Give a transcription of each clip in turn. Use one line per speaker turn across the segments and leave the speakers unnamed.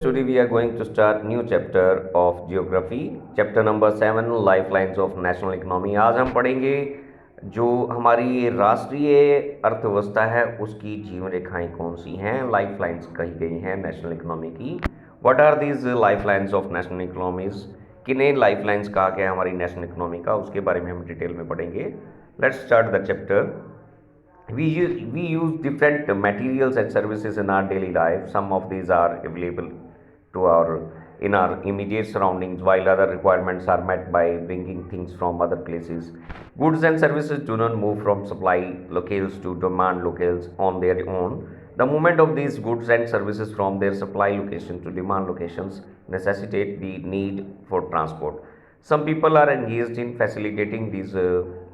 Today we are going to start new chapter of geography, chapter number 7 lifelines of national economy. आज हम पढ़ेंगे जो हमारी राष्ट्रीय अर्थव्यवस्था है उसकी जीवन रेखाएं कौन सी हैं, लाइफलाइंस कही गई हैं नेशनल इकोनॉमी की। What are these lifelines of national economies, किन्हें लाइफलाइंस कहा गया हमारी नेशनल इकोनॉमी का, उसके बारे में हम डिटेल में पढ़ेंगे। Let's start the chapter. We use different materials and services in our daily life. Some of these are available to in our immediate surroundings, while other requirements are met by bringing things from other places. Goods and services do not move from supply locales to demand locales on their own. The movement of these goods and services from their supply location to demand locations necessitate the need for transport. Some people are engaged in facilitating these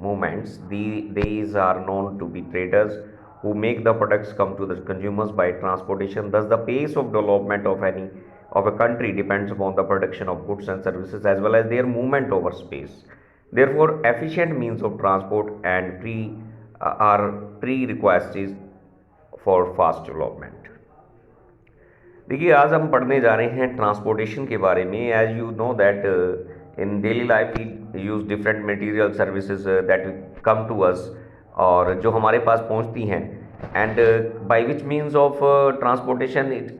movements. These are known to be traders who make the products come to the consumers by transportation. Thus, the pace of development of a country depends upon the production of goods and services as well as their movement over space. Therefore, efficient means of transport and are prerequisites for fast development. देखिए, आज हम पढ़ने जा रहे हैं transportation के बारे में। As you know that in daily life we use different material services that come to us, और जो हमारे पास पहुंचती हैं, and by which means of transportation it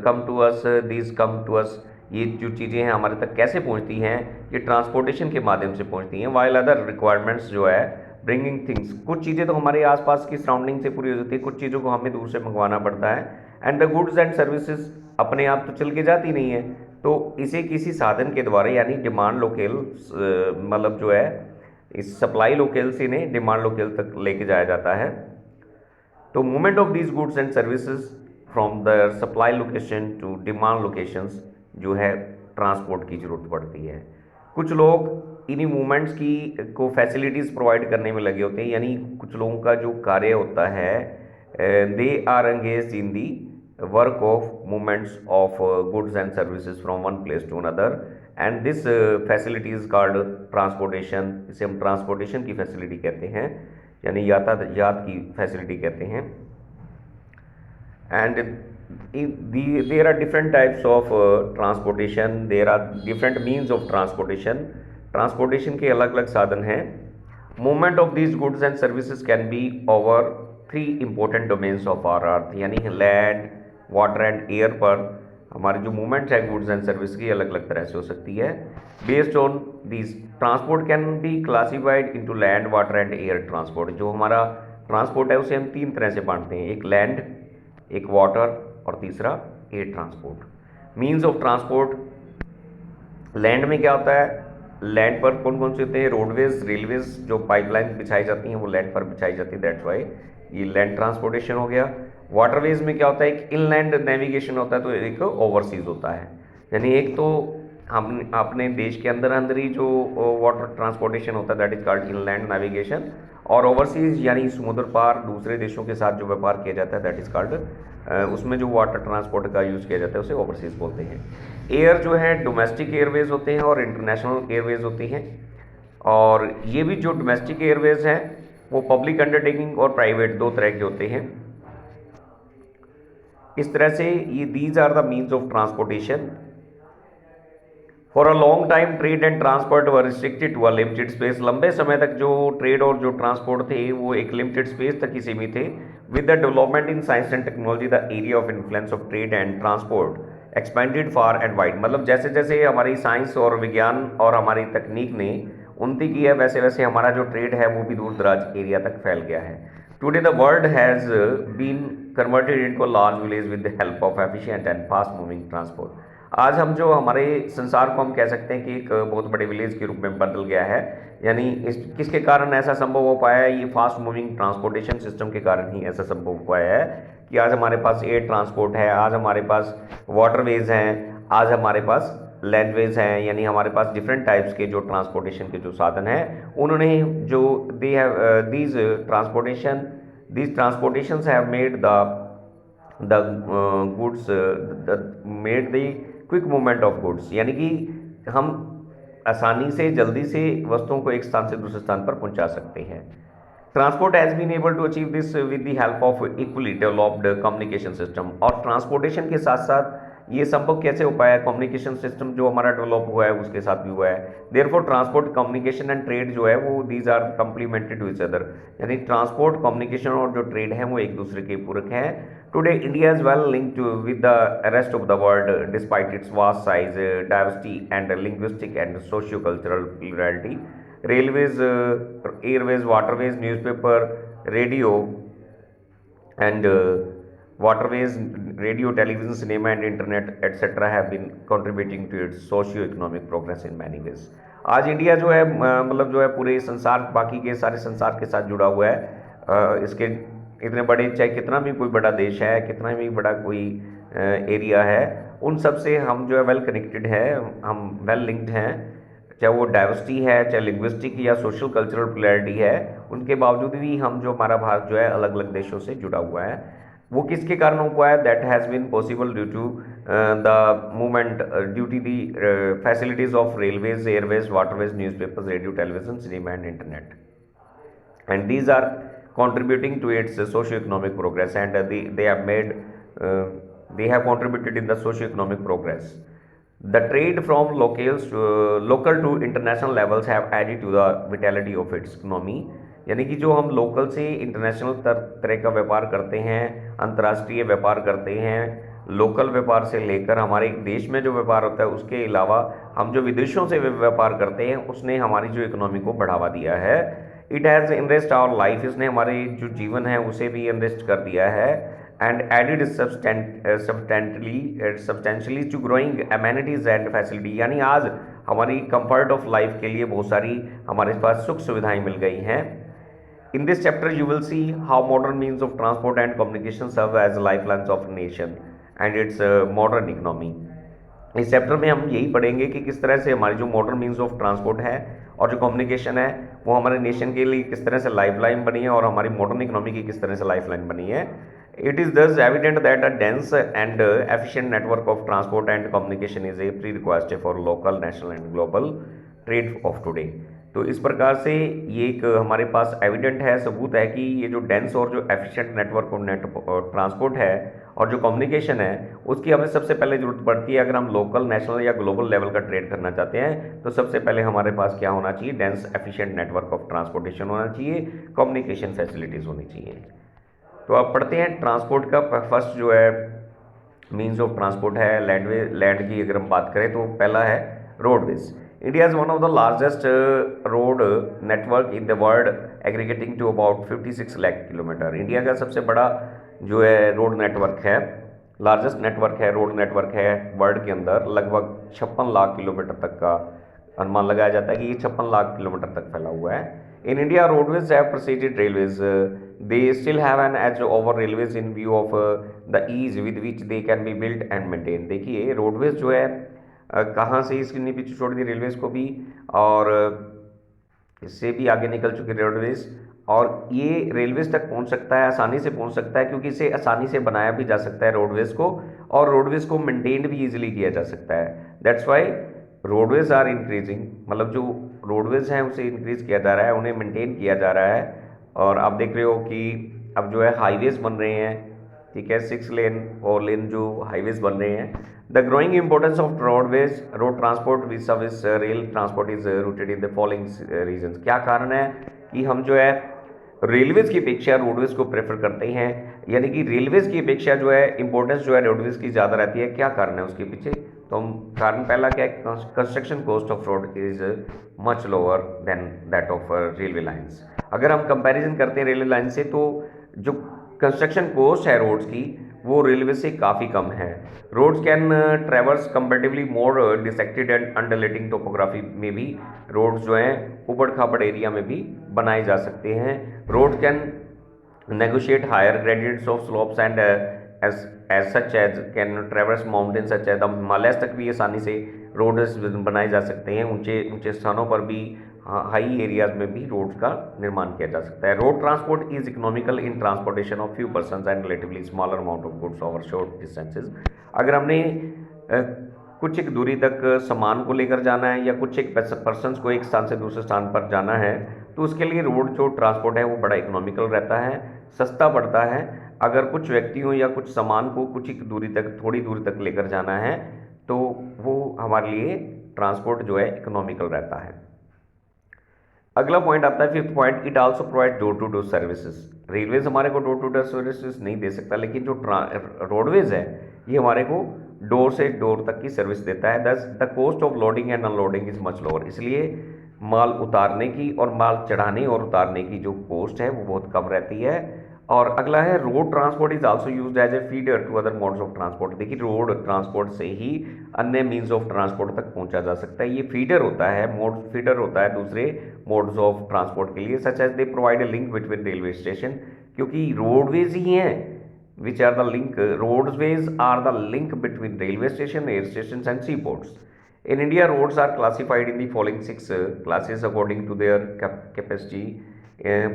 come to us, these come to us, ये जो चीज़ें हैं हमारे तक कैसे पहुंचती हैं, ये ट्रांसपोर्टेशन के माध्यम से पहुंचती हैं। वाइल अदर रिक्वायरमेंट्स जो है ब्रिंगिंग थिंग्स, कुछ चीज़ें तो हमारे आसपास की सराउंडिंग से पूरी हो जाती है, कुछ चीज़ों को हमें दूर से मंगवाना पड़ता है। And the goods and services अपने आप तो चल के जाती नहीं है, तो इसे किसी साधन के द्वारा यानी डिमांड लोकेल, मतलब जो है इस सप्लाई लोकेल से इन्हें डिमांड लोकेल तक लेके जाया जाता है। तो movement of these goods and services from the supply location to demand locations जो है ट्रांसपोर्ट की ज़रूरत पड़ती है। कुछ लोग इन्हीं मूवमेंट्स की को फैसिलिटीज़ प्रोवाइड करने में लगे होते हैं, यानी कुछ लोगों का जो कार्य होता है, they are engaged in the work of movements of goods and services from one place to another, and this facility is called transportation. इसे हम ट्रांसपोर्टेशन की फैसिलिटी कहते हैं, यानी यातायात की फैसिलिटी कहते हैं। And there are different types of transportation, there are different means of transportation. Transportation के अलग अलग साधन हैं। Movement of these goods and services can be over 3 important domains of our earth, यानी लैंड, वाटर एंड एयर पर हमारी जो movement है गुड्स एंड सर्विस की अलग अलग तरह से हो सकती है। Based on this transport can be classified into land, water and air transport. जो हमारा ट्रांसपोर्ट है उसे हम 3 तरह से बांटते हैं, एक लैंड, एक वाटर और तीसरा air transport. Means of transport, land में क्या होता है, लैंड पर कौन कौन से होते हैं, रोडवेज, रेलवेज, जो पाइपलाइन बिछाई जाती हैं वो लैंड पर बिछाई जाती है, दैट्स वाई ये लैंड ट्रांसपोर्टेशन हो गया। वाटरवेज में क्या होता है, एक इनलैंड नेविगेशन होता है, तो एक ओवरसीज होता है, यानी एक तो हम अपने देश के अंदर अंदर ही जो वाटर ट्रांसपोर्टेशन होता है that is called inland navigation, और ओवरसीज यानी समुद्र पार दूसरे देशों के साथ जो व्यापार किया जाता है दैट इज कॉल्ड, उसमें जो वाटर ट्रांसपोर्ट का यूज़ किया जाता है उसे ओवरसीज बोलते हैं। एयर जो है डोमेस्टिक एयरवेज होते हैं और इंटरनेशनल एयरवेज होती हैं, और ये भी जो डोमेस्टिक एयरवेज हैं वो पब्लिक अंडरटेकिंग और प्राइवेट 2 तरह के होते हैं। इस तरह से ये these are the means of transportation. For a long time trade and transport were restricted to a limited space. लंबे समय तक जो ट्रेड और जो ट्रांसपोर्ट थे वो एक लिमिटेड स्पेस तक ही सीमित थे। With the development in science and technology the area of influence of trade and transport expanded far and wide. मतलब जैसे जैसे हमारी साइंस और विज्ञान और हमारी तकनीक ने उन्नति की है वैसे वैसे हमारा जो ट्रेड है वो भी दूर दराज एरिया तक फैल गया है। Today the world has been converted into a large village with the help of efficient and fast moving transport. आज हम जो हमारे संसार को हम कह सकते हैं कि एक बहुत बड़े विलेज के रूप में बदल गया है, यानी इस किसके कारण ऐसा संभव हो पाया है, ये फास्ट मूविंग ट्रांसपोर्टेशन सिस्टम के कारण ही ऐसा संभव हो पाया है कि आज हमारे पास एयर ट्रांसपोर्ट है, आज हमारे पास वाटरवेज हैं, आज हमारे पास लैंडवेज हैं, यानी हमारे पास डिफरेंट टाइप्स के जो ट्रांसपोर्टेशन के जो साधन हैं उन्होंने जो they have these transportations have made the goods made the quick movement of goods, यानी कि हम आसानी से जल्दी से वस्तुओं को एक स्थान से दूसरे स्थान पर पहुंचा सकते हैं। Transport has been able to achieve this with the help of equally developed communication system. और ट्रांसपोर्टेशन के साथ साथ ये संभव कैसे हो पाया? कम्युनिकेशन सिस्टम जो हमारा डेवलप हुआ है उसके साथ भी हुआ है। Therefore transport, communication and trade जो है वो these are complemented to each other, यानी ट्रांसपोर्ट, कम्युनिकेशन और जो ट्रेड है वो एक दूसरे के पूरक हैं। Today India is well linked with the rest of the world despite its vast size, diversity and linguistic and socio cultural plurality. Railways, airways, waterways, newspaper, radio and waterways, radio, television, cinema and internet etc. have been contributing to its socio-economic progress in many ways. आज India जो है मतलब जो है पूरे संसार, बाकी के सारे संसार के साथ जुड़ा हुआ है। इसके इतने बड़े, चाहे कितना भी कोई बड़ा देश है, कितना भी बड़ा कोई एरिया है, उन सब से हम जो है वेल कनेक्टेड है, हम वेल लिंक्ड हैं। चाहे वो डाइवर्सिटी है, चाहे लिंग्विस्टिक या सोशल कल्चरल प्लुरैलिटी है, उनके बावजूद भी हम जो हमारा भारत जो है अलग अलग देशों से जुड़ा हुआ है। वो किसके कारण हो पाया? That has been possible due to the movement, due to the facilities of railways, airways, waterways, newspapers, radio, television, cinema and internet, and these are contributing to its socio-economic progress, and they have contributed in the socio-economic progress. The trade from local to international levels have added to the vitality of its economy, यानी कि जो हम local से international तरह का व्यापार करते हैं, अंतर्राष्ट्रीय व्यापार करते हैं, लोकल व्यापार से लेकर हमारे देश में जो व्यापार होता है उसके अलावा हम जो विदेशों से व्यापार करते हैं, उसने हमारी जो इकोनॉमी को बढ़ावा दिया है। It has enriched our life, इसने हमारे जो जीवन है उसे भी इनरिच कर दिया है। And added substantially to growing amenities and facility, यानी आज हमारी कंफर्ट ऑफ लाइफ के लिए बहुत सारी हमारे पास सुख सुविधाएं मिल गई हैं। In this chapter, you will see how modern means of transport and communication serve as lifelines of a nation and its modern economy. इस चैप्टर में हम यही पढ़ेंगे कि किस तरह से हमारी जो मॉडर्न मीन्स ऑफ ट्रांसपोर्ट है और जो कम्युनिकेशन है वो हमारे नेशन के लिए किस तरह से लाइफलाइन बनी है और हमारी मॉडर्न इकोनॉमी की किस तरह से लाइफलाइन बनी है। इट इज़ दस evident that a dense and efficient network of transport and communication is a pre request for local, national and global trade off today. तो इस प्रकार से ये एक हमारे पास एविडेंट है, सबूत है कि ये जो डेंस और जो एफिशिएंट नेटवर्क और ट्रांसपोर्ट है और जो कम्युनिकेशन है उसकी हमें सबसे पहले ज़रूरत पड़ती है। अगर हम लोकल, नेशनल या ग्लोबल लेवल का ट्रेड करना चाहते हैं तो सबसे पहले हमारे पास क्या होना चाहिए? Dense efficient network of transportation होना चाहिए, कम्युनिकेशन फैसिलिटीज़ होनी चाहिए। तो अब पढ़ते हैं ट्रांसपोर्ट का। फर्स्ट जो है मीन्स ऑफ ट्रांसपोर्ट है लैंड की अगर हम बात करें तो पहला है roadways. India is one of the largest road network in the world, aggregating to about 56 lakh kilometre. India का सबसे बड़ा जो है रोड नेटवर्क है, लार्जेस्ट नेटवर्क है, रोड नेटवर्क है वर्ल्ड के अंदर। लगभग 56 लाख किलोमीटर तक का अनुमान लगाया जाता है कि ये 56 लाख किलोमीटर तक फैला हुआ है। In India roadways have preceded railways, they still have an edge over railways in view of the ease with which they can be build and maintain. देखिए रोडवेज जो है कहाँ से इसने पीछे छोड़ दी रेलवेज़ को भी, और इससे भी आगे निकल चुके रोडवेज़, और ये रेलवेज़ तक पहुँच सकता है, आसानी से पहुँच सकता है क्योंकि इसे आसानी से बनाया भी जा सकता है रोडवेज़ को, और रोडवेज़ को मेंटेन भी इजीली किया जा सकता है। That's why roadways are increasing, मतलब जो रोडवेज़ हैं उसे इंक्रीज़ किया जा रहा है, उन्हें मेंटेन किया जा रहा है। और आप देख रहे हो कि अब जो है हाईवेज़ बन रहे हैं, ठीक है, 6 लेन 4 लेन जो हाईवेज़ बन रहे हैं। The growing importance of roadways, road transport vis-a-vis rail transport is rooted in the following reasons। क्या कारण है कि हम जो है रेलवेज़ की अपेक्षा रोडवेज़ को प्रेफर करते हैं, यानी कि रेलवेज़ की अपेक्षा जो है इंपॉर्टेंस जो है रोडवेज़ की ज़्यादा रहती है। क्या कारण है उसके पीछे? तो हम कारण पहला क्या है, construction cost of road is much lower than that of railway lines. अगर हम कंपैरिजन करते हैं रेलवे लाइन से तो जो कंस्ट्रक्शन कॉस्ट है रोड्स की वो रेलवे से काफ़ी कम है। Roads can traverse comparatively more dissected and undulating topography में भी रोड्स जो हैं ऊबड़ खाबड़ एरिया में भी बनाए जा सकते हैं। Road can negotiate higher gradients of slopes and as such as can traverse mountain such as the Himalayas तक भी आसानी से रोड्स बनाए जा सकते हैं। ऊंचे ऊंचे स्थानों पर भी, हाई एरियाज में भी रोड्स का निर्माण किया जा सकता है। Road transport is economical in transportation of few persons and relatively smaller amount of goods over short distances. अगर हमने कुछ एक दूरी तक सामान को लेकर जाना है या कुछ एक पर्सन्स को एक स्थान से दूसरे स्थान पर जाना है तो उसके लिए रोड जो ट्रांसपोर्ट है वो बड़ा इकोनॉमिकल रहता है, सस्ता पड़ता है। अगर कुछ व्यक्तियों या कुछ सामान को कुछ एक दूरी तक, थोड़ी दूरी तक लेकर जाना है तो वो हमारे लिए ट्रांसपोर्ट जो है इकोनॉमिकल रहता है। अगला पॉइंट आता है, fifth point, it also provide door to door services. Railways हमारे को डोर टू डोर सर्विसेज नहीं दे सकता, लेकिन जो रोडवेज है ये हमारे को डोर से डोर तक की सर्विस देता है। दस the cost of loading and unloading is much lower, इसलिए माल उतारने की और माल चढ़ाने और उतारने की जो कॉस्ट है वो बहुत कम रहती है। और अगला है, road transport is also used as a feeder to other modes of transport. देखिए रोड ट्रांसपोर्ट से ही अन्य मीन्स ऑफ ट्रांसपोर्ट तक पहुंचा जा सकता है। ये फीडर होता है, मोड फीडर होता है दूसरे मोड्स ऑफ ट्रांसपोर्ट के लिए, such as they provide a link between railway station, क्योंकि रोडवेज ही हैं which are the link, roadways are the link between railway station, air station and sea ports. In India, roads are classified in the following six classes according to their capacity.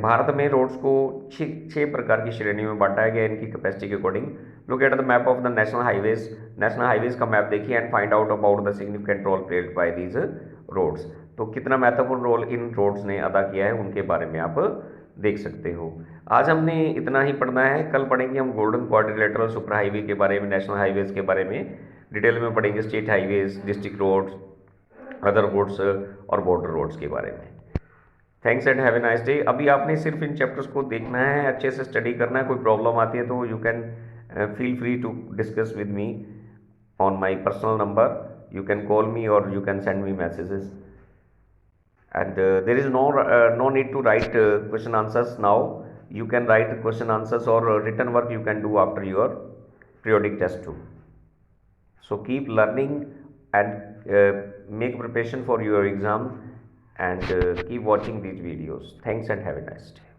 Bharat में roads को छः प्रकार की श्रेणियों में बांटा गया इनकी कैपेसिटी के according. Look at the map of the national highways, national highways का मैप देखिए and find out about the significant role played by these roads. तो कितना महत्वपूर्ण रोल इन रोड्स ने अदा किया है उनके बारे में आप देख सकते हो। आज हमने इतना ही पढ़ना है, कल पढ़ेंगे हम गोल्डन क्वाड्रिलेटरल सुपर हाईवे के बारे में, नेशनल हाईवेज के बारे में डिटेल में पढ़ेंगे, state highways, district roads, other roads और बॉर्डर रोड्स के बारे में। Thanks and have a nice day. अभी आपने सिर्फ इन चैप्टर्स को देखना है, अच्छे से स्टडी करना है। कोई प्रॉब्लम आती है तो you can feel free to discuss with me on my personal number, you can call me और you can send me messages and there is no need to write question answers now. You can write question answers or written work you can do after your periodic test too. So keep learning and make preparation for your exam and keep watching these videos. Thanks and have a nice day.